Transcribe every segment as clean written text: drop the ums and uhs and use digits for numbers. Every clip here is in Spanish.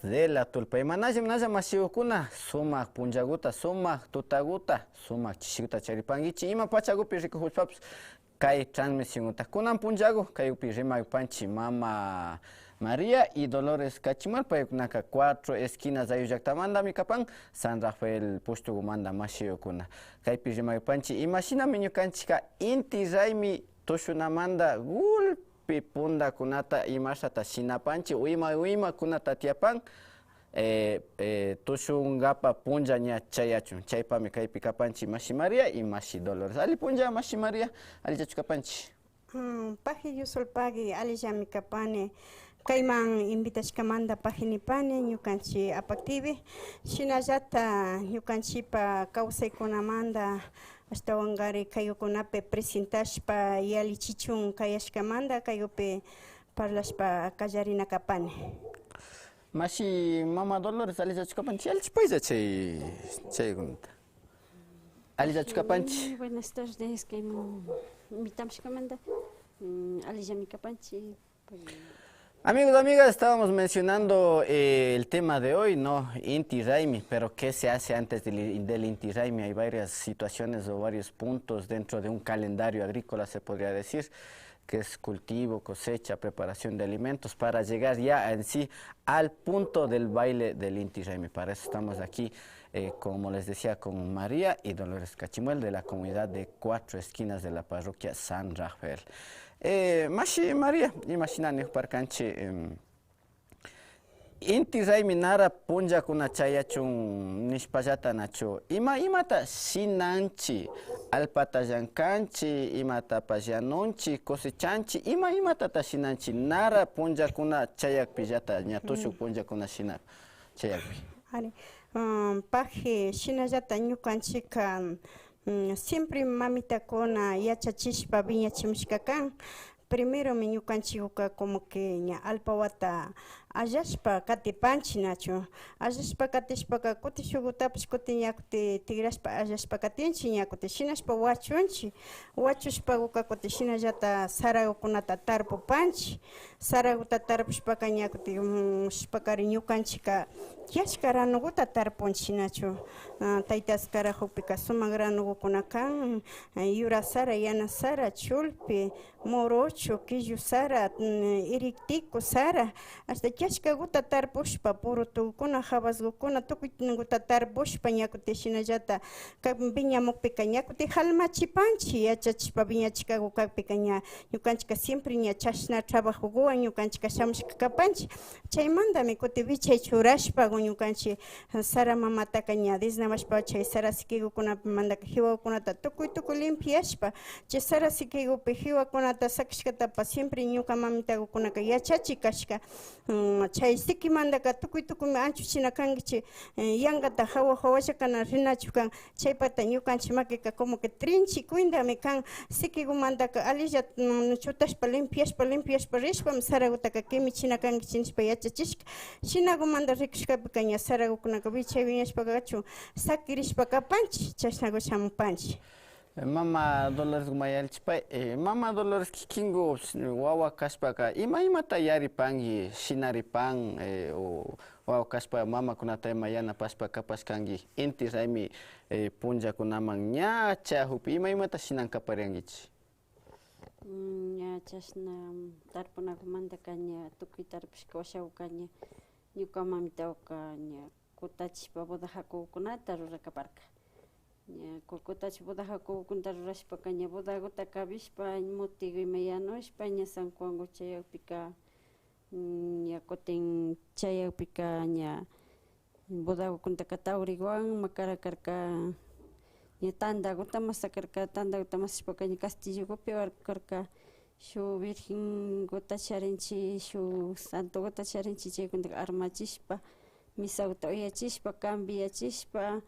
de la tulpa. Imanajim naja masiukuna sumak punjaguta, sumak tutaguta, sumak chishiguta charipangichi. Ima pachagupi rikuhuchpapas kay transmisionguta. Kunan punjagu kayupi rimayupanchi Mama María y Dolores Cachimal paykunaka 4 esquinas ayullaktamanta mikapan San Rafael Pushtukumanta mashiyukuna. Kaypi rimayupanchi imashinami ñukanchika inti raymi tushunamanta gulpi pundakunata imashata shinapanchi uyma kunata tiapan tushungapa punja ña chayachun. Chaypami kaypi kapanchi Mashi María y Mashi Dolores. Ali punja Mashi María, ali chachu kapanchi. Paji yusulpagi alillami kapane kayman invitashkamanta paginipani ñukanchik apaktivi shinallata ñukanchikpa kawsaykunamanta ashtawankari kayukunapi presentashpa yalichichun kayashkamanta kayupi parlashpa kallarina kapani. Mashi Mama Dolores ali chachu kapanchi alichipaylla chaykunata. Ali chachu kapanchi. Buenas tardes, kayman invitashkamanta alillami kapanchi. Amigos, amigas, estábamos mencionando el tema de hoy, ¿no? Inti Raymi, pero ¿qué se hace antes del Inti Raymi? Hay varias situaciones o varios puntos dentro de un calendario agrícola, se podría decir, que es cultivo, cosecha, preparación de alimentos, para llegar ya en sí al punto del baile del Inti Raymi. Para eso estamos aquí, como les decía, con María y Dolores Cachimuel, de la comunidad de 4 esquinas de la parroquia San Rafael. Mashi María, imaginani parkanchi inti raymi nara punja kuna chayachun nishpallata nachu imata shinanchi alpata llankanchi imata pallanunchi cosechanchi imatata shinanchi nara punja kuna chayakpi llata ñatushu punja kuna shina chayakpi. Vale. Paji shinallata ñukanchika siempre mamitakuna yachachishpa viñachimishkakan primero ñukanchikuka como que ña alpawata allashpa katipanchi nachu allashpa katishpaka kuti shukutapish kuti ñakuti tigrashpa allashpa katinchi ñakuti shinashpa wachushpakuka kuti shinallata saragukunata tarpupanchi saraguta tarpushpaka ñakuti shpakari ñukanchika yashka ranuguta tarpunchi nachu taytas karajupika sumak ranugukuna kan yura sara, yana sara, chulpi, morocho, quillo sara, iriktiku sara hasta yashkaguta tarpushpa purutukuna habasgukuna tukuyguta tarpushpa ñakuti shinallata viñamukpika ñakuti halmachipanchi yachachishpa viñachikakukapica ña ñukanchika siempre ña chashna trabajokuwan ñukanchika shamushka kapanchi chaymantami kuti vichay churashpa ñukanchik sara mamataka ña disnamashpa chay sara sikigukunapi mandaka jiwakunata tukuy limpiashpa chay sara sikigupi jiwakunata sakashkatapas siempre ñuka mamitakukunaka yachachi kashka chay sikimandaka tukuymi anchuchina kankichik yankata hawashakana rinachukan chaypata ñukanchik makika como que trinchikuyndami kan sikigumantaka alilla chutashpa limpiashpa rishpam saragutaka kimichina kankichik nishpa yachachishka shinagumanta rikushkapika ña saragukunaka vichay wiñashpakachu sakirishpa kapanchik chashnaku shamupanchik. Mama Dolores gumayalchipay, Mama Dolores kikingu wawa kashpaka imata yaripangi shinaripan o wawa kashpa mama kunata yana pashpa kapashkangi inti raymi punja kunaman ña chahupi imata shinankaparangichi. Ña chashna tarpunakumantaka ña tukuy tarpushka washawka ña ñuka mamitawka ña kutachishpa bodajakukunata rurakaparka. ña kutachishpa bodajakukunata rurashpaka ña bodaguta kabishpa mutiku ima yanushpa ña San Juanku chayakpika ña kutin chayakpika ña bodagukunataka tawrikuwan makarakarka ña tandakuta masakarka tandakuta masashpaka ña Castillokupi warkarka shuk Virgenkuta charinchik shuk Santokuta charinchik chaykunata armachishpa misakuta uyachishpa cambiachishpa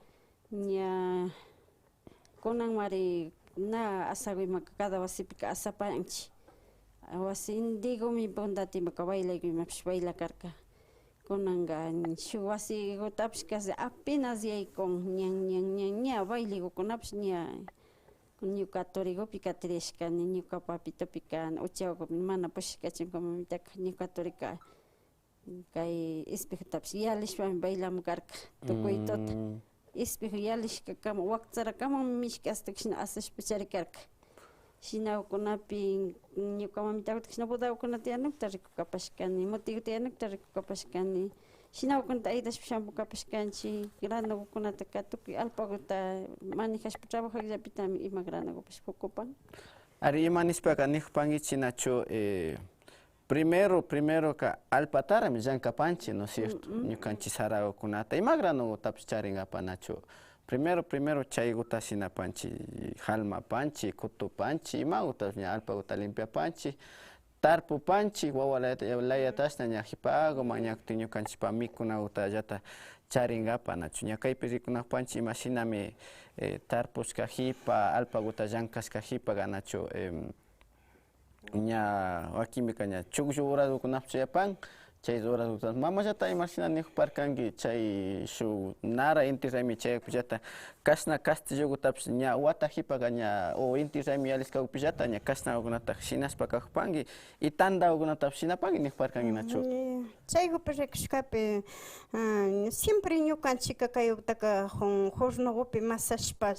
ña kunan mari na asakuymaka cada wasipika asapanchik wasi indigumi puntatimaka baylaykuymapish baylakarka kunanka shuk wasikutapish kasi apenas yaykun ña baylikukunapish ña ñuka turikupi katirishkani ñuka papitupika uchiawakupika mana pushishkachinka mamitaka ñuka turika kay espejutapish yalishpami bailamukarka tukuytuta espejo yalishkakama wakcharakamam mishki hasta kashna asashpa charikarka shinawkunapi ñuka mamitakuta kashna bodawakunata yanukta rikukapashkani motiguta yanukta rikukapashkani shinawkunata aydashpa shampukapashkanchik granakunataka tukuy alpakuta manejashpa trabajayllapitami ima granakupish kukupan. Ari imanispaka nikpankichik nachu primero ka alpatarami llankapanchik, ¿no es cierto? Ñukanchik sarawakunata ima granukutapish charinkapak nachu. Primero chaykuta sinapanchik halmapanchik, kutupanchik, imakuta ña alpakuta limpiapanchik, tarpupanchik, wawalayatash ña hipakuman ñakutin ñukanchikpa mikunakuta charinkapak nachu. Ña kaypi rikunakpanchik ima shinami tarpushka hipa, alpakuta llankashka hipaga nachu ña wakimika ña chukllu horadukunapish chayapan chay horadukunapish mamallata imashina nikparkanki chay shuk nara inti raymi chayakpillata kashna Castillokutapish ña wata hipaga ña o inti raymi yalishkakupillata ña kashnakunata shinashpa kakpanki y tandakunatapish shinapanki nikparkanki nachu. Chaykupi rikushkapi siempre ñukanchika kayuktaka hornokupi masashpa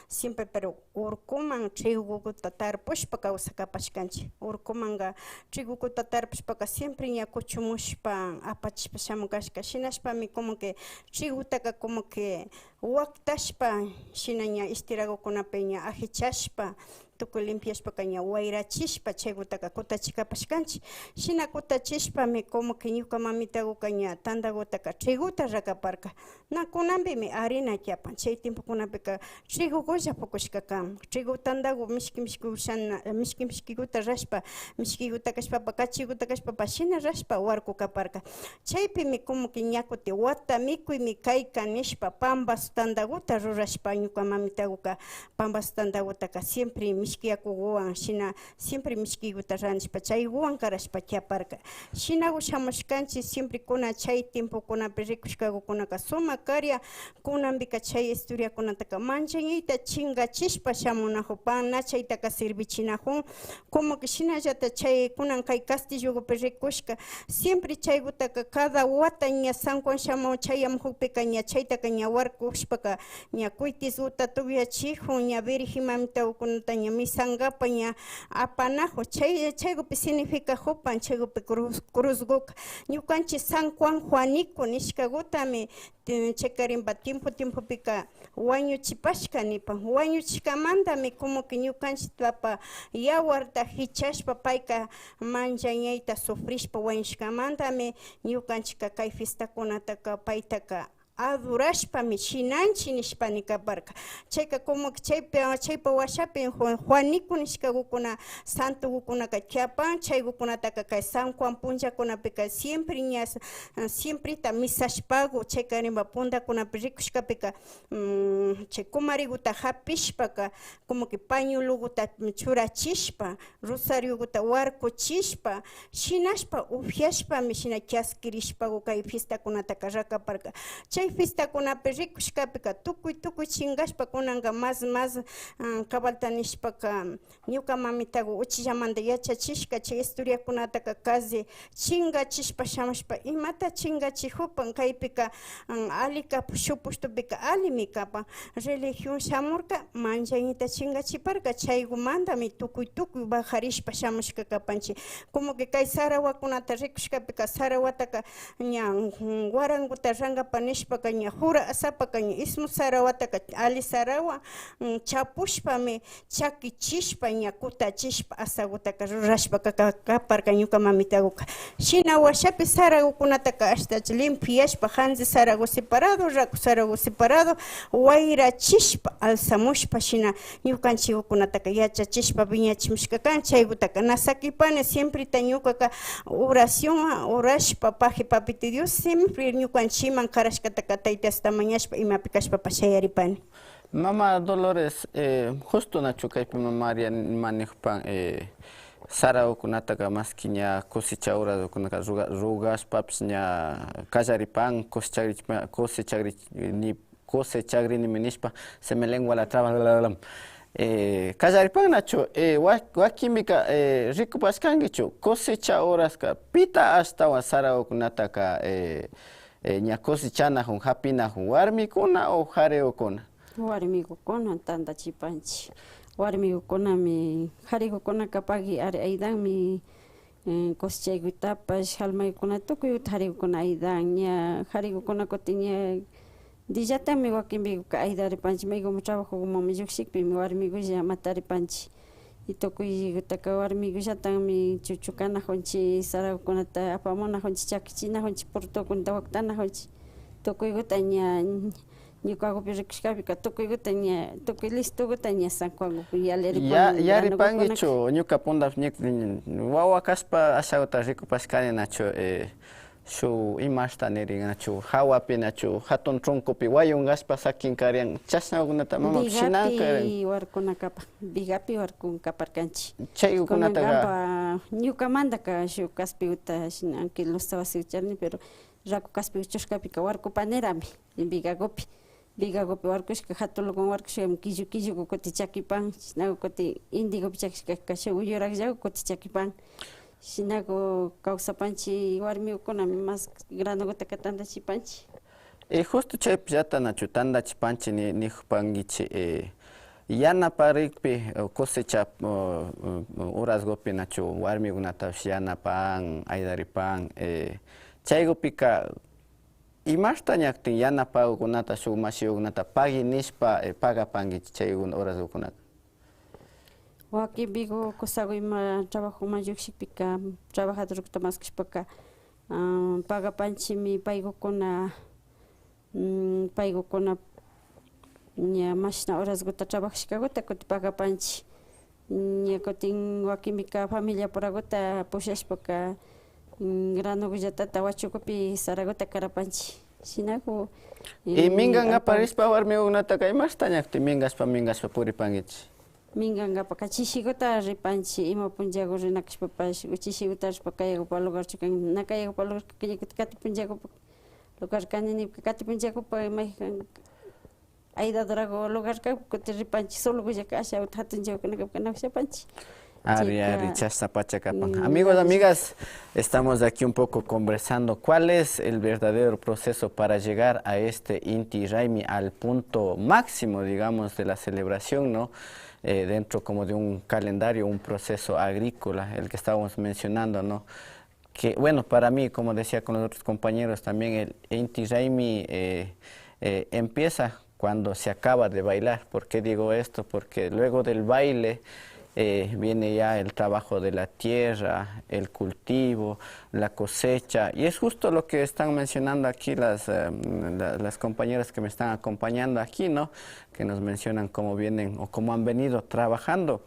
siempre pero urkuman trigukuta tarpushpa kawsakapashkanchik urkumanga trigukuta tarpushpaka siempre ña kuchumushpa apachishpa shamukashka shinashpami como que trigutaka como que waktashpa shina ña istirakukunapi ña ajichashpa tukuy limpiashpaka ña wayrachishpa chaykutaka kutachikapashkanchik shina kutachishpami como que ñuka mamitakuka ña tandakutaka triguta rakaparka na kunanpimi harina tiapan chay timpukunapika trigukulla pukushkakama trigu tandaku mishkikuta rashpa mishkikuta kashpapa kachikuta kashpapa shina rashpa warkukaparka chaypimi como que ñakuti wata mikuymi kayka nishpa pambas tandakuta rurashpa ñuka mamitakuka pambas tandakutaka siempre mishkiyakuwan shina siempre mishkikuta ranishpa chaywan karashpa tiaparka shinaku shamushkanchik siempre kuna chay timpukunapi rikushkakukunaka sumak karya kunanpika chay historiakunataka manchañiyta chingachishpa shamunakupán nachaytaka servichinakun como que shinallata chay kunan kay Castillokupi rikushka siempre chaykutaka cada wata ña San Juan shamun chayamukpika ña chaytaka ña warkushpaka ña kuytiskuta tukyachikun ña Virgen mamitakunata ña misankapa ña apanakun chaykupi significa hupan chaykupi cruzkuka ñukanchik San Juan Juanico nishkakutami chaykarinpa tiempupika wañuchipashka nipan wañuchishkamantami como que ñukanchik papa yawarta hichashpa payka manchañayta sufrishpa wañushkamantami ñukanchika kay fiestakunataka paytaka adurashpami shinanchik nishpani kaparka chayka como que chaypa washapi Juanico nishkakukuna santukukunaka tiapan chaykukunataka kay San Juan punllakunapika siempre ña siempreta misashpaku chaykarinpa puntakunapi rikushkapika chay kumarikuta hapishpaka como que pañulukuta churachishpa rosariokuta warkuchishpa shinashpa upyashpami shina chaskirishpaku kay fiestakunataka rakaparka chay fiestakunapi rikushkapika tukuy chingashpa kunanka más kabalta nishpaka ñuka mamitaku uchillamanta yachachishka chay historiakunataka kazi chingachishpa shamashpa imata chingachikupan kaypika alikapak shuk puestopika alimi kapan religión shamurka manchañita chingachiparka chaykumantami tukuy bajarishpa shamushka kapanchik como que kay Sarawakunata rikushkapika Sarawataka ña warankuta rankapa nishpa ña jura asapaka ña ismu Sarawataka ali Sarawa chapushpami chakichishpa ña kutachishpa asagutaka rurashpaka kaparka ñuka mamitakuka shina washapi Sarawakunataka ashtacha limpiashpa hansi Sarawa separado raku Sarawa separado wayrachishpa alzamushpa shina ñukanchikkunataka yachachishpa viñachimishkakan chaykutaka nasakipani siempre ñukaka oración orashpa paji papito Dios siempre ñukanchiman karashkataka taytasta mañashpa imapi kashpapa shayaripani. Mama Dolores, justo nachu kaypi María manejpan Sarawakunataka maski ña cosecha horadukunaka rugashpapish ña kallaripan cosechagrinimi nishpa se me lengua la traba Kallaripan nachu, wakimika rikupaskankichu cosecha horaska pita hasta saraukunataka ña cosechanajun hapinajun warmikuna o jareokuna. Warmikukuna tantachipanchik. Warmikukunami jarikukunaka pagi ari aydanmi cosechaykutapash halmaykuna tukuyuta jarikukuna aydan ña jarikukuna kutin ña dillatami wakinpika aydaripanchik maykunmi trabajukumunmi llushikpimi warmikulla mataripanchik y tukuykutaka warmikullatanmi chuchukanajunchik sarakunata apamunajunchik chakichinajunchik portukunata waktanajunchik tukuykuta ña ñukakupi rikushkapika tukuykuta ña tukuy listukuta ña San Juankupi yaripankichu ñuka punta wawa kashpa ashawta rikupashkani nachu shu imashta nirin nachu hawapi nachu hatun troncopi wayungashpa sakinkarian chasnakunata mama shinanka warkunakapa bigapi warkunkaparkanchik chaykunataqa ñukamantaka shuk kaspiuta shinanki lustawasiucharni pero raku kaspi chushkapika warkupanerami bigakupi warkushka hatulukun warkushkami killu kuti chakipan chinaku kuti indigupi chakishka shuk uyurakllaku kuti chakipan shinaku kawsapanchik warmikukunami mas granokutaka tantachipanchik. Justo chaypi llata nachu tantachipanchik nijupankichik yanaparikpi cosecha urasgopi nachu warmikunatapish yanapan aydaripan chaykupika imashta ñaktin yanapakukunata shuk mashiyukunata pagui nishpa pagapankichik chay uraskukunata. Wakinpiku kusaku ima trabajuman llukshikpika trabajadorkuta maskashpaka pagapanchikmi paykukuna ña mashna horaskuta trabajashkakuta kuti pagapanchik ña kutin wakinpika familia purakuta pushashpaka granokullatata wachukupi sarakuta karapanchik shinaku mingankapak rishpa warmikukunataka imashta ñaktin mingashpa puripankichik. Mingankapaka chishikuta ripanchik ima punllaku rinakashpapash chishikuta rishpa kayakupak lugarchu kan na kayakupak lugar kati punllakupak lugar kaninipi kati punllakupak imayka aydadorako lugarka kuti ripanchik solokullaka ashawata hatun llawkunaka nawshapanchik. Ari, chasta pachakapan. Amigos, amigas, estamos aquí un poco conversando cuál es el verdadero proceso para llegar a este Inti Raymi, al punto máximo, digamos, de la celebración, ¿no? Dentro como de un calendario, un proceso agrícola, el que estábamos mencionando, ¿no? Que, bueno, para mí, como decía con los otros compañeros también, el Inti Raymi empieza cuando se acaba de bailar. ¿Por qué digo esto? Porque luego del baile viene ya el trabajo de la tierra, el cultivo, la cosecha, y es justo lo que están mencionando aquí las compañeras que me están acompañando aquí, ¿no? Que nos mencionan cómo vienen o cómo han venido trabajando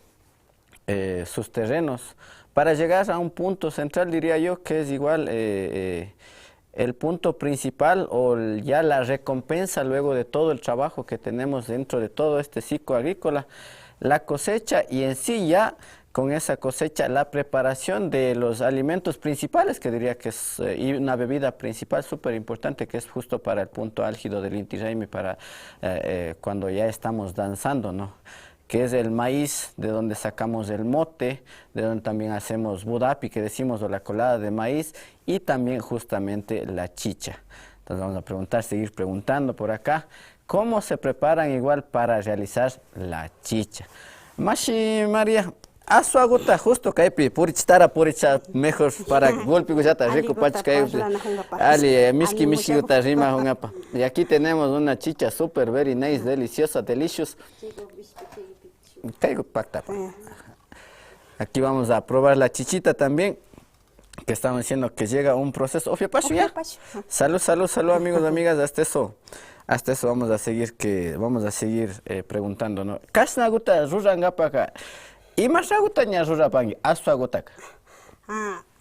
sus terrenos para llegar a un punto central, diría yo, que es igual el punto principal o ya la recompensa luego de todo el trabajo que tenemos dentro de todo este ciclo agrícola, la cosecha, y en sí ya con esa cosecha la preparación de los alimentos principales, que diría que es y una bebida principal súper importante, que es justo para el punto álgido del Inti Raymi, para cuando ya estamos danzando, ¿no? Que es el maíz, de donde sacamos el mote, de donde también hacemos budapi, que decimos, o la colada de maíz, y también justamente la chicha. Entonces vamos a preguntar, seguir preguntando por acá, ¿cómo se preparan igual para realizar la chicha? Mashi María, asu aguta justo kaypi purichitara puricha mejor para golpe guyata rico pach kaypi ali miski guta rima hungapa. Y aquí tenemos una chicha super very nice, deliciosa, delicious. Aquí vamos a probar la chichita también, que estamos diciendo que llega un proceso. Ofia pacho ya. Salud, salud, salud, amigos, amigas, hasta eso vamos a seguir preguntando, ¿no? Kasna guta rurangapaka. ¿Y más aguta ña rurapangi? Asu agutaka.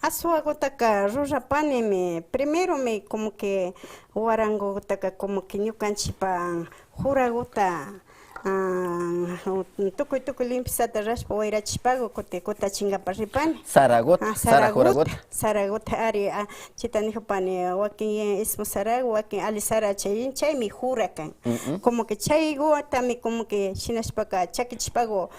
Asu agutaka rurapani primero me como que huarango gutaka como que ñukanchipa juraguta tukuy limpisata rashpa wayrachishpago kuti kutachinkapak ripani. Zaragoza, Zaragoza ari chita nijupani wakin ismu Zaragoza wakin ali Sara chaymi jurakan. Como que chaygutami como que shinashpaka chakichishpago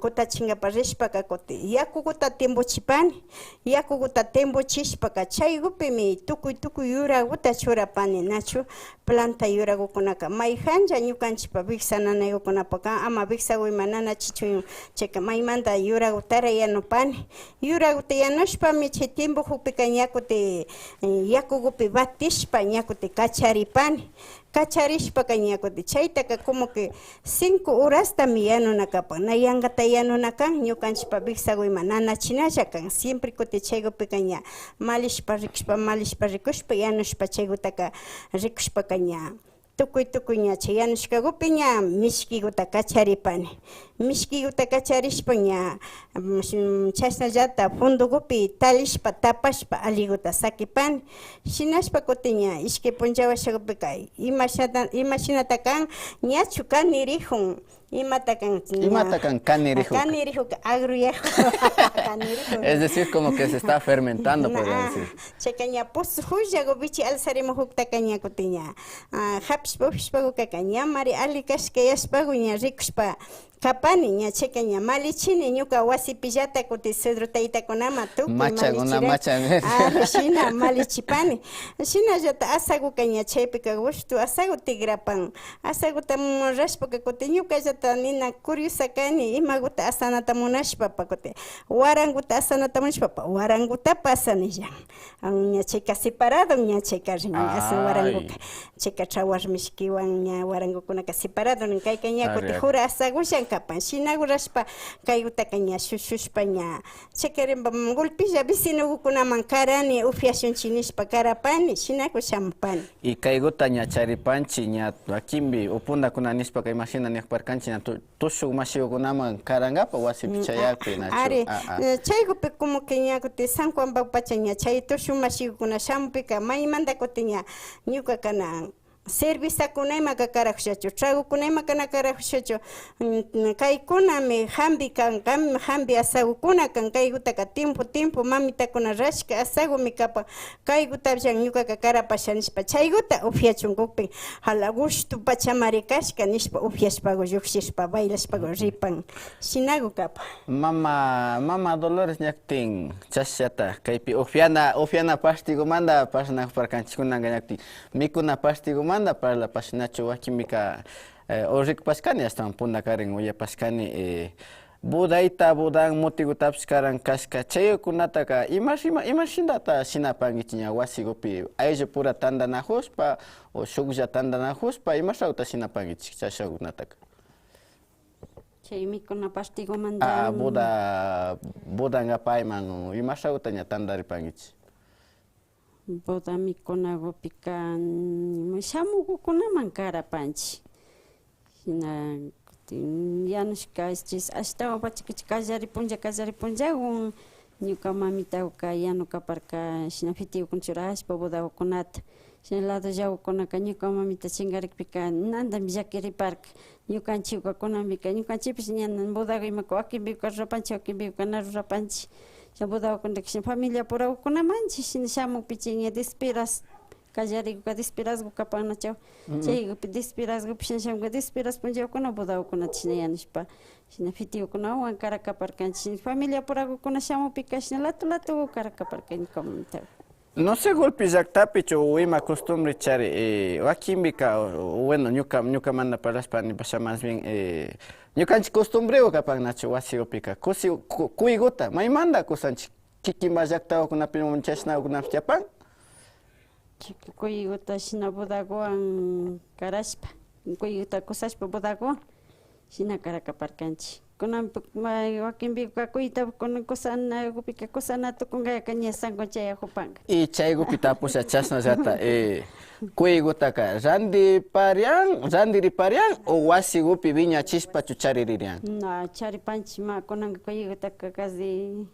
kutachinkapak rishpaka kuti yakukuta timbuchipani, yakukuta timbuchishpaka chaygupimi tukuy yuraguta churapani nachu planta yuragukunaka mayjanja ñukanchikpa viksananaykunapaka ama viksawaymanana chichun chayka maymanta yuragutara yanupani yuraguta yanushpami chay tiempukpika ñakuti yakukupi batishpa ñakuti kacharipani kacharishpaka ñakuti chaytaka como que 5 horastami yanunakapak na yankata yanunakan ñukanchikpa viksawayman nanachinalla kan siempre kuti chaykupika ña malishpa rikushpa yanushpa chaykutaka rikushpaka ña tukuy ña chay yanushkakupi ña mishkikuta kacharipani mishkikuta kacharishpa ña chashnallata fundukupi talishpa tapashpa aliguta sakipani shinashpa kuti ña ishkay puncha washakupika imashinata kan ñachu kanirihun imata kan kanirihun agruyaju es decir como que se está fermentando podría decir chayka ña pusjullago bichi alsarimujuktaka ña kuti ña hapishpakaka ña mari ali kashka yashpaku ña rikushpa kapani ña chayka ña malichini ñuka wasipillata kuti Cedro taytakunama tukuy shina malichipani shinallata asaguka ña chaypika gushtu asagu tigrapan asaguta rashpaka kuti ñukallata nina curiosa kani imaguta asanata munashpapa kuti waranguta asanata munashpapa warangutapa asanilla ña chayka separado ña chayka asan waranguka chayka trawar mishkiwan ña warangukunaka separado kayka ña kuti jura asagushan kapan shinagu rashpa kaygutaka ña shushushpa ña chaykarimpa golpilla vecinukunaman karani upiashunchik nishpa karapani shinaku shamupani y kayguta ña charipanchi ña wakinpi upunakuna nishpaka imagina niakparkanchi ña tushuk mashikukunaman karangapa wasipi chayapi nachu ari chaykupi como que ña kuti San Juan pacha ña chay tushuk mashikukuna shamupika maymanta kuti ña ñuka kana servisakunaymaka karakushachu tragukunaymaka karakushachu kaykunami hambi kankami hambi asagukuna kan kaygutaka tiempo mamitakuna rashka asagumi kapak kaygutapish ñukaka karapasha nishpa chayguta upyachunkukpi hala gushtu pachamari kashka nishpa upyashpago llukshishpa bailashpago ripan shinagu kapak mama Dolores ñaktin chashata kaypi upyana pastigumanta pasanakuparkanchikkunaka ñaktin mikuna pastigumanta para la pasinachu wakinmika rikpashkani hasta punakarin uyapashkani budan mutigutapish karan kashka chaykunataka imashindata shinapankichik ña wasikupi ayllu pura tandanajushpa o shuklla tandanajushpa imashawta shinapankichik chashakunataka chay mikuna pastigumanta budanqa payman imashawta ña tandaripankichik boda mikunakupika shamukukunaman karapanchik hina yanushka ashtawan pachakachi kallaripunllawan ñuka mamitakuka yanukaparka shina fitiyukunata churashpa bodakunata shina lado llawkunaka ñuka mamita chinkarikpika nandami llakiriparka ñukanchikkunapika ñukanchikpish ña bodaga imaka wakinpika rurapanchik wakinpika na rurapanchik bodakunaka familia purakunamanchik shina shamukpichik ña despiras kallarikuka desperasku kapannachaw chaykupi desperaskupi shina shamuka desperas punllawkuna bodakunata shina yanushpa shina fitiyukunawan karakaparkanchik familia purakukuna shamupika shina latu karakaparka ñuka mamitawan no sé golpe llaktapichu o ima costumbre chari wakinpika bueno ñuka mana parlashpani pasha más bien ñukanchik costumbreo kapan nachu wasikupika kuiguta maymanta kusanchik kikinpa llaktakunapi chashnawkunapi llapan kuyiguta shina bodaguwan karashpa kuyiguta kusashpa bodaguwan shina karakaparkanchik wakinpika kuyta kusanakupika kusanatukunkaka ña sanku chayajupanka y chaykupi tapusha chashnallata kuygutaka randiriparían o wasikupi viñachishpachu chariririan no charipanchik kunanka kuygutaka casi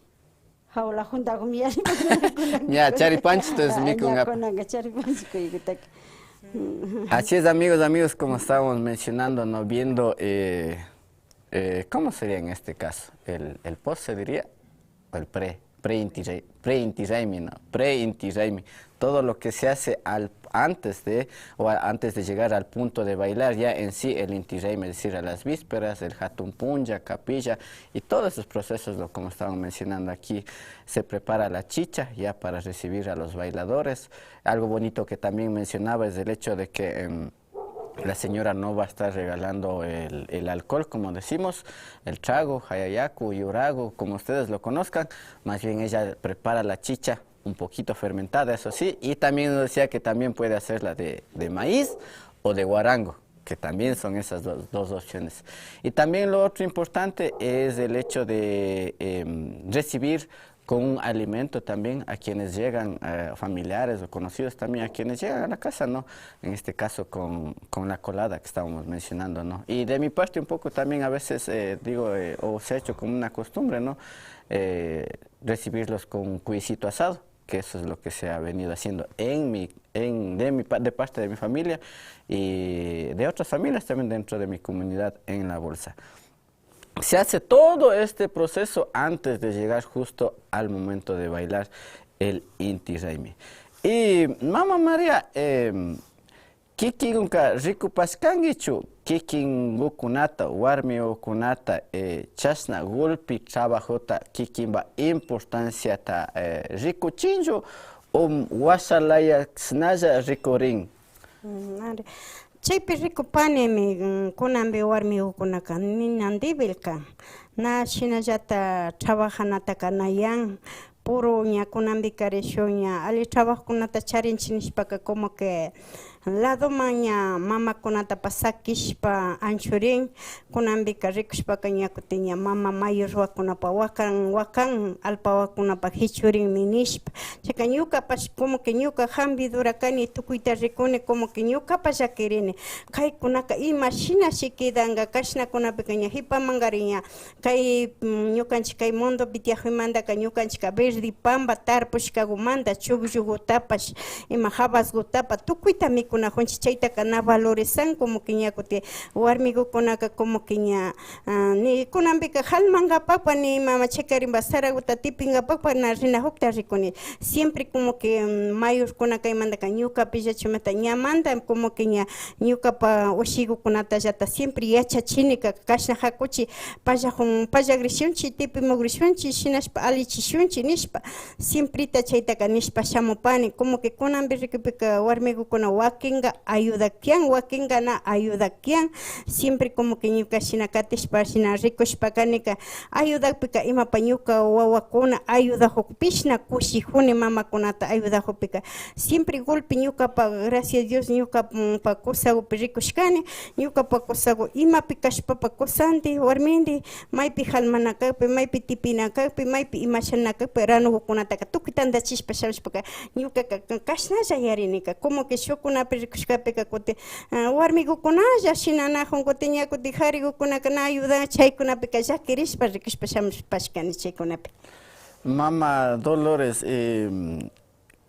jaula juntakumi ña charipanchik entonces mikunka kunanka charipanchik kuygutaka Así es, amigos, como estábamos mencionando, ¿no? Viendo, ¿cómo sería en este caso? ¿El post se diría? ¿O el pre-inti Raimi, ¿no? Pre-inti Raimi. Todo lo que se hace antes de llegar al punto de bailar, ya en sí el inti Raimi, es decir, a las vísperas, el hatun punja, capilla y todos esos procesos, como estaban mencionando aquí, se prepara la chicha ya para recibir a los bailadores. Algo bonito que también mencionaba es el hecho de que la señora no va a estar regalando el alcohol, como decimos, el trago, hayayaku, yurago, como ustedes lo conozcan. Más bien ella prepara la chicha un poquito fermentada, eso sí, y también nos decía que también puede hacerla de maíz o de guarango, que también son esas dos opciones. Y también lo otro importante es el hecho de recibir con un alimento también a quienes llegan, familiares o conocidos también a quienes llegan a la casa, ¿no? En este caso con la colada que estábamos mencionando, ¿no? Y de mi parte un poco también a veces digo, o se ha hecho como una costumbre, ¿no? Recibirlos con un cuisito asado, que eso es lo que se ha venido haciendo de parte de mi familia y de otras familias también dentro de mi comunidad en La Bolsa. Se hace todo este proceso antes de llegar justo al momento de bailar el Inti Raymi. Y Mama María, kikinka rikupashkankichu kikin gukunata, warmi ukunata, chasna gulpi trabajota kikinba importanciata rikuchinchu washalaya snaya rikurin. Chaypi rikupanimi kunanpi warmi ukunaka ninandibilka na shinallata trabajanata kanayan puro ña kunanpi karishun ña ali trabajkunata charinchik nishpaka como que ladoman ña mamakunatapas sakishpa anchurin kunanpika rikushpaka ña kutin ña mama mayor wakunapa wakan alpawakunapa hichurinmi nishpa chayka ñukapash como que ñuka hamvidura kani tukuyta rikuni como que ñukapash llakirini kaykunaka ima shina shikidanka kashnakunapika ña hipamankarin ña kay ñukanchik kay mundopi tiyakuymantaka ñukanchika verde pamba tarpushkakumanta chukllukuntapash ima habaskutapas tukuyta mikunajunchik chaytaka na valorizan como que ña kutin warmikukunaka como que ña ni kunanpika halmankapak ni mama chaykarinpa Saraguta tipinkapak na rinajukta rikuni siempre como que mayorkuna kaymantaka ñukapi llachimanta ñamanta como que ña ñukapa ushikukunatallata siempre yachachinika kashna hakuchik pallagrishunchik tipimugrisunchik shinashpa alichishunchik nishpa siemprita chaytaka nishpa shamupani como que kunanpi rikupika warmikukuna wakinga ayudakian wakinga na ayudakian siempre como que ñuka shina katishpa shina rikushpakanika ayudakpika imapa ñuka wawakuna ayudajukpishna kushijuni mamakunata ayudajukpika siempre golpe ñukapa gracias a Dios ñukapa kusagupi rikushkani ñukapa kusagu imapi kashpapa kusanti warminti maypi halmanakakpi maypi tipinakakpi maypi imashanakakpi ranukukunataka tukuytantachishpa shamishpaka ñukaka kashnalla yarinika como que shukunapi rikushkapika kutin warmikukunalla shinanajun kutin ña kutin harikukunaka na ayudan chaykunapika llakirishpa rikushpa shamishpashkani chaykunapi. Mama Dolores,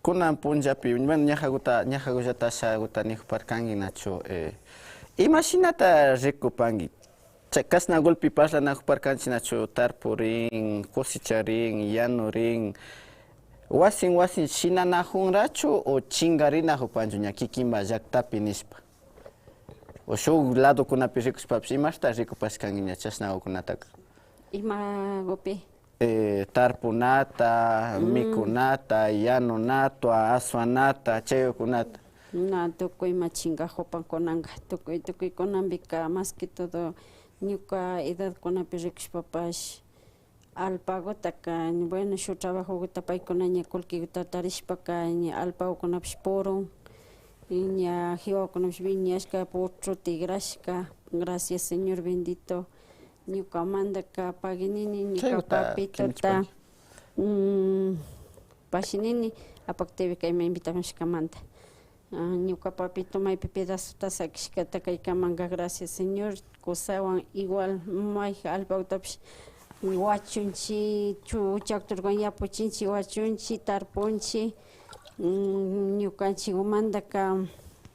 kunan punjapi, bueno, ñajagullata shaguta nijuparkanki nachu, imashinata rikupanki, kasna golpi pasla najuparkanchi nachu tarpurin, cosecharin, yanurin, wasin shinanajunrachu o chingarinajupanchu ña kikinpa llaktapi nishpa. O shuk lado kunapi rikushpapish imashta rikupashkanki ña chasnakukunataka. Imagupi. Tarpunata, mikunata, yanunata, aswanata, chayukunata. Na tukuy machingajupan kunanka tukuy kunanpika más que todo ñuka edad kunapi rikushpapash alpagutaka bueno shuk trabajukuta paykuna ña kullkikuta tarishpaka ña alpagukunapish purun ña jiwakunapish viñashka potro tigrashka gracias Señor bendito ñukamantaka paginini ñuka papitota pashinini apaktivi kayma invitamushkamanta ñuka papito maypi pedazota sakishkata kaykamanka gracias Señor kusawan igual may alpagutapish wachunchi chakturkan yapuchinchi wachunchi tarpunchi ñukanchikumantaka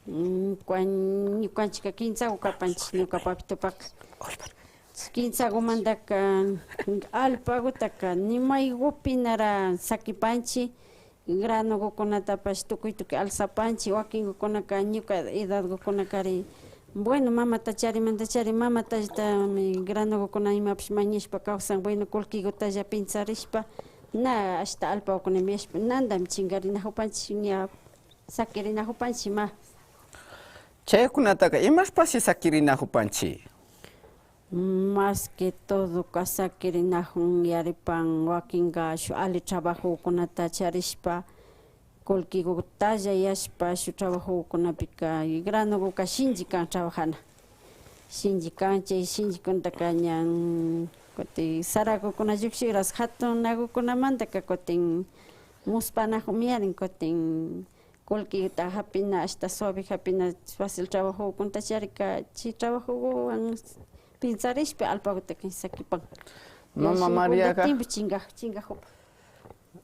ñukanchika kinsaku kapanchik ñuka papitupaka kinsakumantaka alpakutaka nimaykupinara sakipanchik granukukunatapash tukuy alsapanchik wakinkukunaka ñuka edadkukunakari bueno mamata charimanta chari mamatallami granukukuna imapish mañashpa kawsan bueno kullkikutalla pinsarishpa na ashta alpakukuna miyashpa nandami chingarinajupanchik ña sakirinajupanchik ma chaykunataka imashpashi sakirinajupanchik más que todo sakirinajun yaripan wakinga shu ali trabajokunata charishpa kullkikutalla yashpa shu trabajokunapika granukuka shinchi kan trabajana shinchi kan chay shinchikunataka ñan kutin sarakukuna llukshiras hatunakukunamantaka kutin muspanajun miarin kutin kullkita hapina hasta suave hapina fácil trabajokunata charika chay trabajokuwan pinsarishpa alpakutaka sakipan Mama Mariaka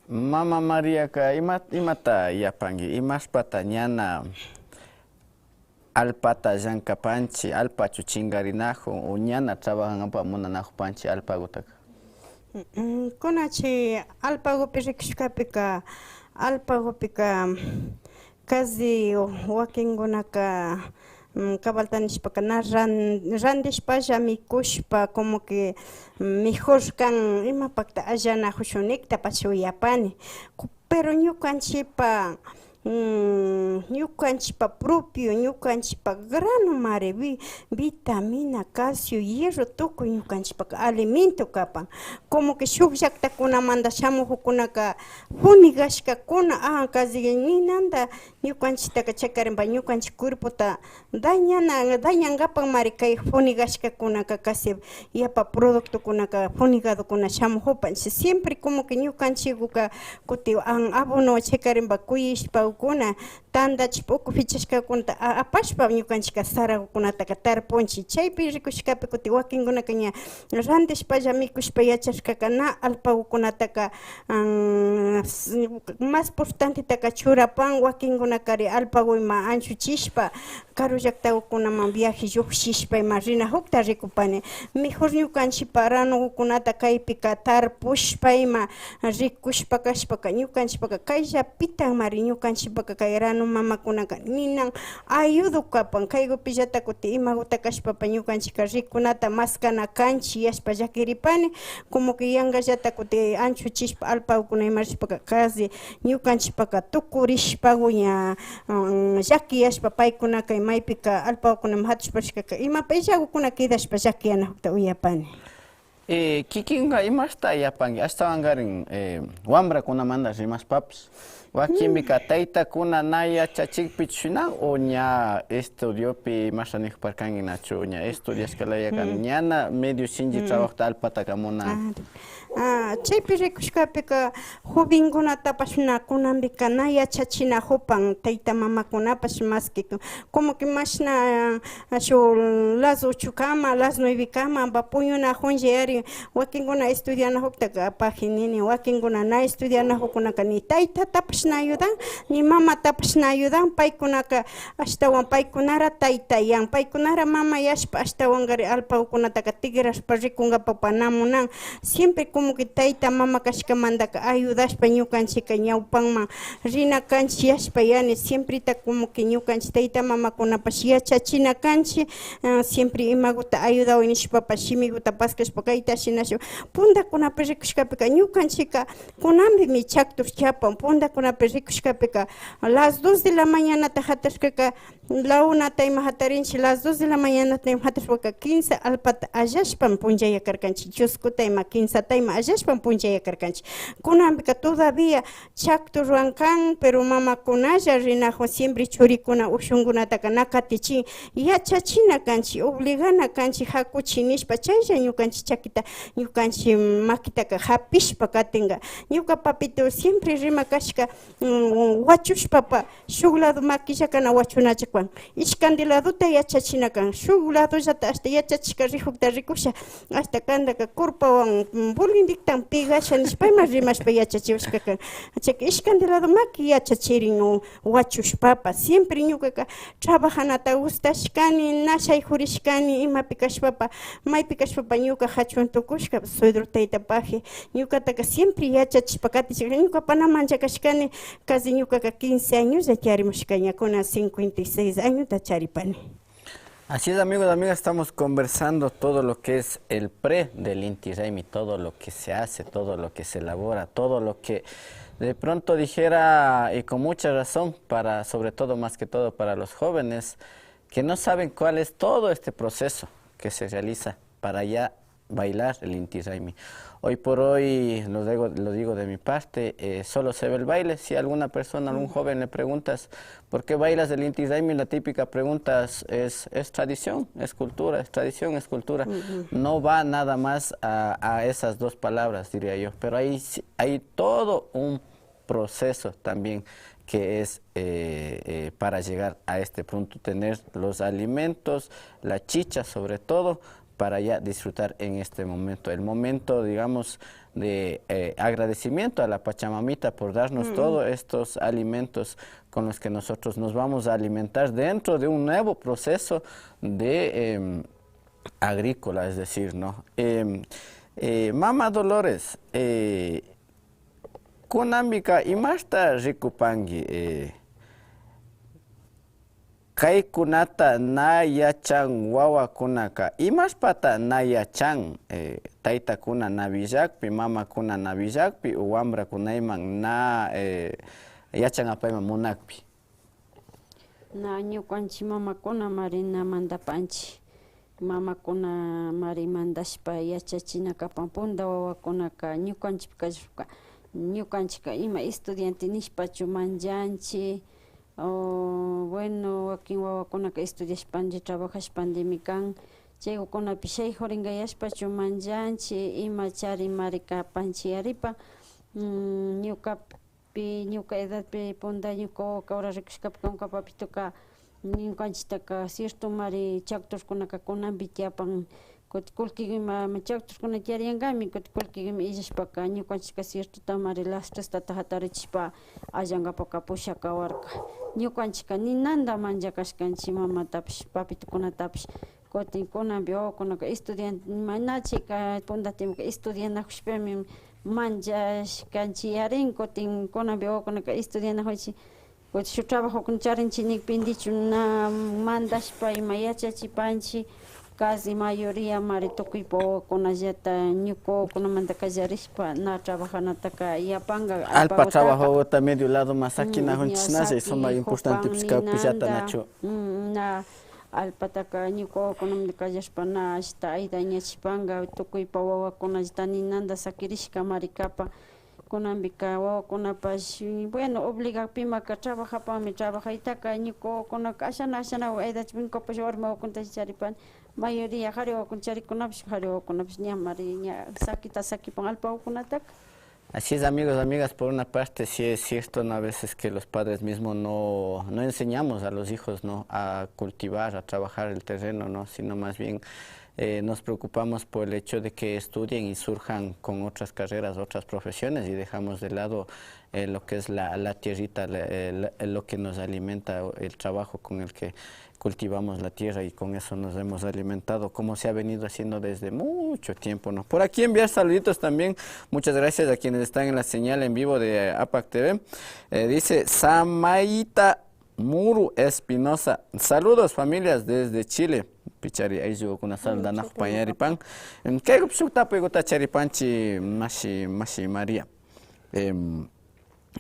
Mama Mariaka imata yapangi imashpata ñana alpata llankapanchik alpachu chingarinajun o ñana trabajanapa munanajupanchik alpakutaka kunachi alpakupi rikushkapika alpakupika casi wakinkunaka cabaltanishpaka na randishpalla mikushpa como que mejor kan imapakta allanajushuniktapash uyapani pero ñukanchikpa ñukanchikpa propio ñukanchikpa grano mare vitamina calcio hierro tukuy ñukanchikpa alimento kapan como que shuk llaktakunamanta shamujukunaka funigashkakuna casi ninanta ñukanchiktaka chakarinpa ñukanchik cuerpota dañangapan mari kay funigashkakunaka casi yapa productokunaka funigadokuna shamujupanchik siempre como que ñukanchikuka kuti abono chakarinpa kuyishpa kuna tandachip uku fichashkakunata apashpa ñukanchika sarakukunataka tarpunchik chaypi rikushkapi kuti wakinkunaka ña randishpalla mikushpa yachashkaka na alpakukunataka más importantetaka churapan wakinkunakari alpaku ima anchuchishpa karu llaktakunaman viaje llukshishpa ima rina hukta rikupani mejor ñukanchikpa ranukunata kaypika tarpushpa ima rikushpa kashpaka ñukanchikpaka kayllapitan mari ñukanchikpaka kay ranu mamakunaka ninan ayudu kapan kaykupillata kuti imakuta kashpapa ñukanchika rikunata maskana kanchik yashpa llakiripani como que yankallata kuti anchuchishpa alpakukuna imarishpaka casi ñukanchikpaka tukurishpaku ña llakiyashpa paykunaka maypika alpakukunaman hatushpashkaka imapi llakukuna kidashpa llakiyanakukta uyapani kikinga imashta yapanki ashtawankarin wambrakunamanta rimashpapish wakinpika taytakuna na yachachikpi chishna o ña estudiopi imashanikuparkanki nachu ña estudiashkalaya ñana medio shinchi trabajota alpataka muna chaypi rikushkapika jovenkunatapash kunanpika na yachachinajupan tayta mamakunapash más que como que mashna shu las 8 kama las 9 kama puñunajunlla ari wakinkuna estudianajukta apajinini wakinkuna na estudianajukunaka ni taytatapash na ayudan ni mamatapash na ayudan paykunaka ashtawan paykunara taytayan paykunara mama yashpa ashtawankari alpakukunataka tigrashpa rikunkapak panamunan siempre como que tayta mama kashkamantaka ayudashpa ñukanchika ñawpanman rina kanchik yashpa yani siempre como que ñukanchik tayta mamakunapash yachachina kanchik siempre imakuta ayudaw nishpapash shimikuta paskashpa kayta shinashu puntakunapi rikushkapika ñukanchika kunanpimi chaktur chapan puntakunapi rikushkapika las 2 de la mañana hatashkaka la 1 tayma hatarinchik las 2 de la mañana tayma hatashpaka 15 alpata allashpan punchaya karkanchik chusku tayma 15 tayma allashpan punchaya karkanchik kunanpika todavía chaktur ruankan pero mamakunalla rinajun siempre churikuna ushunkunataka nakatichin yachachina kanchik obligana kanchik hakuchinishpa chaylla ñukanchik chakita ñukanchik makitaka hapishpa katinga ñuka papito siempre rimakashka wachushpapa shuk lado makillakana wachunachikwan ishkanti laduta yachachina kan shuk ladollata hasta yachachishka rikukta rikusha hasta kantaka kurpawan dictan pigasha nishpayma rimashpa yachachiwashkakan chayka ishkantilado maki yachachirin wachushpapa siempre ñukaqa trabajanata gustashkani nashay jurishkani imapi kashpapa maypi kashpapa ñuka hachwan tukushka suegro taytapaji ñukataka siempre yachachishpa katichirka ñuka Panamancha kashkani casi ñukaqa 15 años yacharimushka ñakuna 56 años charipani. Así es, amigos, amigas, estamos conversando todo lo que es el pre del Inti Raymi, todo lo que se hace, todo lo que se elabora, todo lo que de pronto dijera, y con mucha razón, para, sobre todo, más que todo, para los jóvenes, que no saben cuál es todo este proceso que se realiza para ya bailar el Inti Raymi. Hoy por hoy, lo digo de mi parte, solo se ve el baile. Si a alguna persona, a algún joven le preguntas ¿por qué bailas el Inti Raymi? La típica pregunta es tradición, es cultura, es tradición, es cultura. No va nada más a esas dos palabras, diría yo. Pero hay todo un proceso también que es para llegar a este punto, tener los alimentos, la chicha sobre todo, para ya disfrutar en este momento. El momento, digamos, de agradecimiento a la Pachamamita por darnos todos estos alimentos con los que nosotros nos vamos a alimentar dentro de un nuevo proceso de agrícola, es decir, ¿no? Mama Dolores, kunambika imasta rikupangi, Kaikunata na yachan wawakunaka imashpata na yachan taytakuna na villakpi, mamakuna na villakpi, wambrakunayman na yachan apayman munakpi. Na ñukanchik mamakuna mari na mandapanchik, mamakuna mari mandashpa yachachina kapan punta wawakunaka ñukanchika ima estudiante nishpachu manchanchik. Bueno, wakin wawakunaka estudiashpanchik, trabajashpandimi kan, chaykunapi shay huringayashpachu manchanchik, ima chari mari kapanchik yaripa, ñuka edadpi punta ñuka wawaka ura rikushkapi kanka papituka ñukanchiktaka cierto mari chakturkunaka kunanpi tiapan kuti kullki ima chakturkuna tiariankami kuti kullki illashpaka ñukanchika cierto mari las 3 hatarichispa allankapaka pushakawarka ñukanchika ninanta manchakashkanchik mamatapish papitukunatapish kutin kunanpi wawakunaka estudiante manachika punta tiempoka estudianakushpami manchashkanchik yarin kutin kunanpi wawakunaka estudianajuchik kuti shuk trabajokuna charinchik nikpindichu na mandashpa ima yachachipanchik casi mayoría mari tukuypa wawakunallata ñuka wawakunamanta kallarishpa na trabajanataka yapanga alpa trabajo medio lado masakina hunchisnalla y son más importante pillata nacho na alpataka ñuka wawakunamanta kallashpa na ashta ayda ñachipanga tukuypa wawakunallata ninanta sakirishka mari kapa kunanpika wawakunapash bueno obligapimaka trabajapami trabajaytaka ñuka wawakunaka ashana aydachipinkapash warmi wawakunatash charipani mayoría qhari wawakuna charikunapish qhari wawakunapish ña mari ña sakipan alpa wawakunataka. Así es, amigos, amigas, por una parte sí es cierto, ¿no? A veces que los padres mismos no enseñamos a los hijos, ¿no? A cultivar, a trabajar el terreno, ¿no? Sino más bien nos preocupamos por el hecho de que estudien y surjan con otras carreras, otras profesiones y dejamos de lado lo que es la tierrita, lo que nos alimenta, el trabajo con el que cultivamos la tierra y con eso nos hemos alimentado, como se ha venido haciendo desde mucho tiempo, ¿no? Por aquí enviar saluditos también, muchas gracias a quienes están en la señal en vivo de APAC TV. Dice Samaita Muru Espinosa, saludos familias desde Chile. Pichari ayu kuna salda na panyari pan. ¿Qué gupsukta pegota charipanchi mashi María?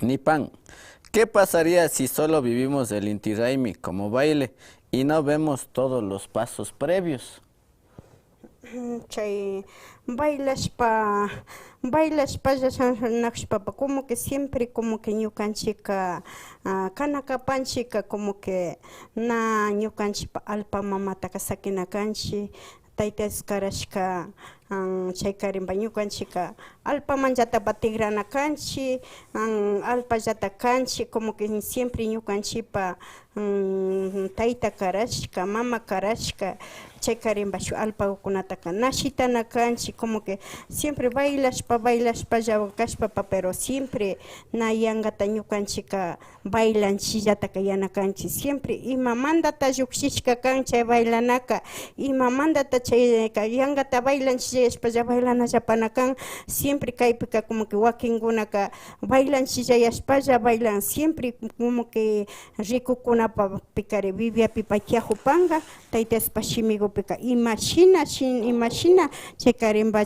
Ni pan. ¿Qué pasaría si solo vivimos el Inti Raymi como baile y no vemos todos los pasos previos? Chay bailashpa llashanakushpapa como que siempre como que ñukanchika kanakapanchika como que na ñukanchikpa alpa mamataka sakinakanchik taytas karashka chaykarimpa ñukanchika alpamantata tigrana kanchik alpallata kanchik como que siempre ñukanchipa tayta karashka mama karashka chaykarimpa shuk alpakukunataka nashitana kanchik como que siempre bailashpa kashpapa pero siempre na yankata ñukanchika bailanchillataka yana kanchik siempre imamantata llukshishka kan chay bailanaka imamantata chay yankata bailanchillashpalla bailanallapana kan siempre kaypika como que wakinkunaka bailanchillayashpalla bailan siempre como que rikukunapa pikari viviapi paykiajupanka taytaspa shimigupika imashina chaykarimpa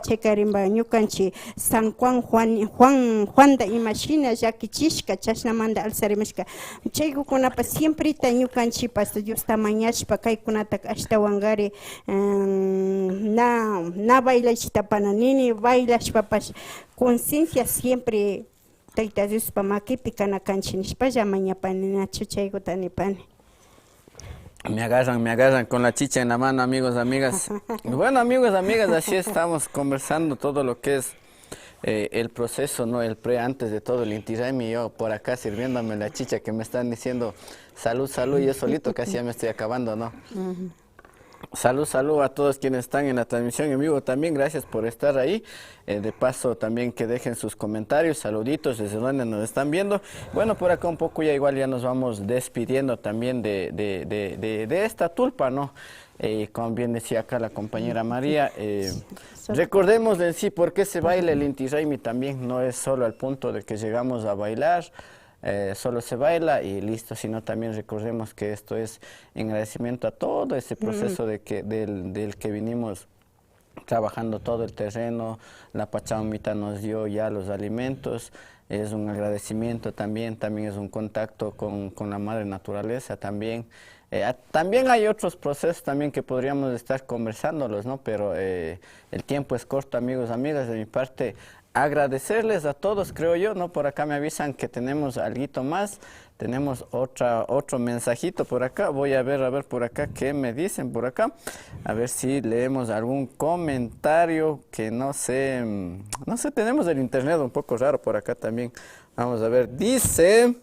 ñukanchik San Juanda imashina llakichishka chashnamanta alsarimashka chaykukunapa siemprita ñukanchipas Diosta mañashpa kaykunata ashtawankari na bailachitapana nini bailashpapash conciencia siempre Tayta Diospa makipi kana kanchik nishpalla mañapani nachu chaykuta nipani. Me agarran con la chicha en la mano, amigos, amigas. Bueno, amigos, amigas, así estamos conversando todo lo que es el proceso, ¿no? El antes de todo el Inti Raymi, yo por acá sirviéndome la chicha que me están diciendo salud, y yo solito casi ya me estoy acabando, ¿no? Salud a todos quienes están en la transmisión en vivo también, gracias por estar ahí. De paso también que dejen sus comentarios, saluditos desde donde nos están viendo. Bueno, por acá un poco ya igual ya nos vamos despidiendo también de esta tulpa, ¿no? Como bien decía acá la compañera María, recordemos en sí por qué se baila el Inti Raymi también, no es solo al punto de que llegamos a bailar, solo se baila y listo, sino también recordemos que esto es en agradecimiento a todo ese proceso del que vinimos trabajando todo el terreno, la Pachamamita nos dio ya los alimentos, es un agradecimiento también es un contacto con la madre naturaleza también. También hay otros procesos también que podríamos estar conversándolos, ¿no? Pero el tiempo es corto, amigos, amigas, de mi parte agradecerles a todos, creo yo, ¿no? Por acá me avisan que tenemos alguito más, tenemos otro mensajito por acá, voy a ver por acá qué me dicen por acá, a ver si leemos algún comentario que no sé, tenemos el internet un poco raro por acá también, vamos a ver, dice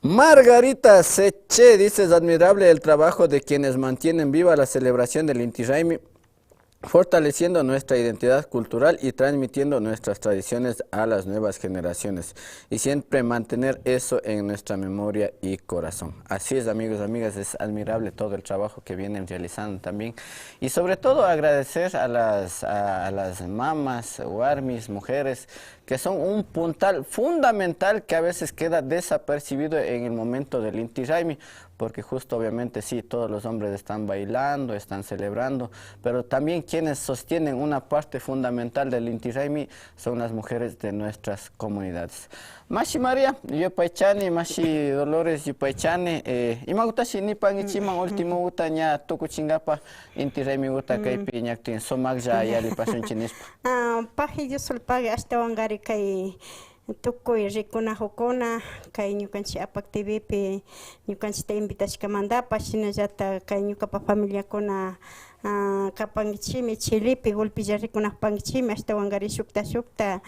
Margarita Seche, dice, es admirable el trabajo de quienes mantienen viva la celebración del Inti Raymi, fortaleciendo nuestra identidad cultural y transmitiendo nuestras tradiciones a las nuevas generaciones y siempre mantener eso en nuestra memoria y corazón. Así es, amigos, amigas, es admirable todo el trabajo que vienen realizando también y sobre todo agradecer a las mamas, huarmis, mujeres que son un puntal fundamental que a veces queda desapercibido en el momento del Inti Raymi, porque justo obviamente sí, todos los hombres están bailando, están celebrando, pero también quienes sostienen una parte fundamental del Inti Raymi son las mujeres de nuestras comunidades. Mashi María, Yupaychani, Mashi Dolores, Yupaychani, Imagutashi Nipan Ichiman, último guta ña Tukuchingapa, Inti Raymi guta kaypi ñaktin Somagya Yali Pasunchinispa. Paji Yusulpagi hasta wangari kay tukuy rikunajukuna kay ñukanchik apaktivipi ñukanchikta invitashkamantapas shinallata kay ñukapa familiakuna kapankichimi Chilipi Gulpilla rikunajpankichimi hasta wangari shukta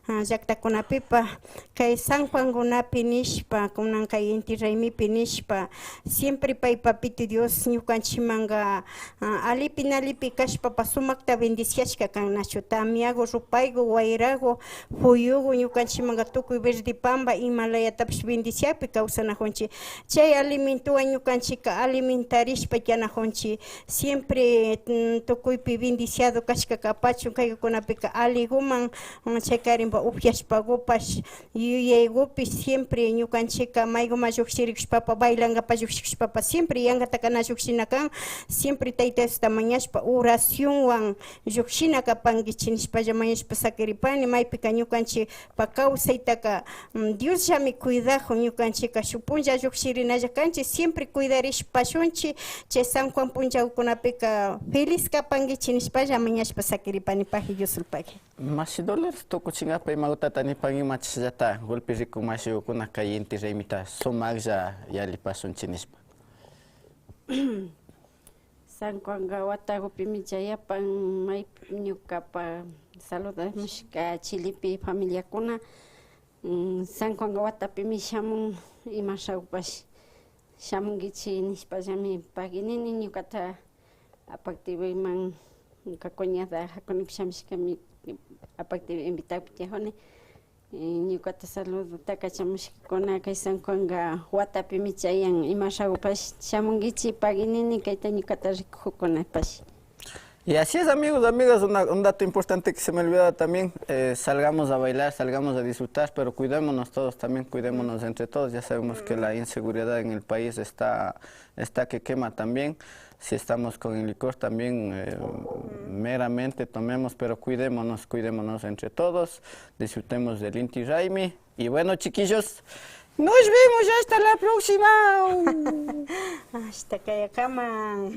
llaktakunapipa kay San Juankunapi nishpa kunan kay Inti Raymipi nishpa siempre paypapiti Dios ñukanchimanga alipi kashpapa sumakta bendiciashka kan nachu tamiago rupaygo wayrago fuyugo ñukanchimanga tukuy verdipamba imalayatapish bendiciapi kawsanajunchik chay alimentuwan ñukanchika alimentarishpa yanajunchik siempre tukuypi bendiciado kashka kapachun kaykunapika aliguman chaykarimpa upyashpagupash yuyaygupi siempre ñukanchika mayguma lluksirikushpapa bailankapa lluksikushpapa siempre yankatakana lluksinakan siempre Tayta Diosta mañashpa oracionwan llukshina kapankichik nishpalla mañashpa sakiripani maypika ñukanchikpa kawsaytaka Dios llami cuidajun ñukanchika shuk punlla llukshirinalla kanchik siempre cuidarishpashunchik chay San Juan punchawkunapika feliz kapankichik nishpalla mañashpa sakiripani paji Yusulpagi. Mashi Dolores tukuchingapa imagutata nipan imachishllata golpe rico mashiyukuna kay Inti Raymita Somagya Yali Pasunchinispa. San Juanga Watagupi Chayapan may ñuqapa saludashmushka Chilipi familiakuna San Juanga Watapimi shamun imashawpash shamunkichik nishpallami paginini ñuqata apaktiwayman kakuñata hakunipi shamishkami apaktiwi invitapi tiyajuni ñuqata saludota kachamushkakuna kay San Juanga Watapimi chayan imashawpash shamunkichik paginini kayta ñuqata rikujukunapash. Y así es, amigos, amigas, un dato importante que se me olvidaba también, salgamos a bailar, salgamos a disfrutar, pero cuidémonos todos también, cuidémonos entre todos. Ya sabemos que la inseguridad en el país está que quema también. Si estamos con el licor también, meramente tomemos, pero cuidémonos entre todos, disfrutemos del Inti Raymi. Y bueno, chiquillos, nos vemos hasta la próxima. Hasta que cama.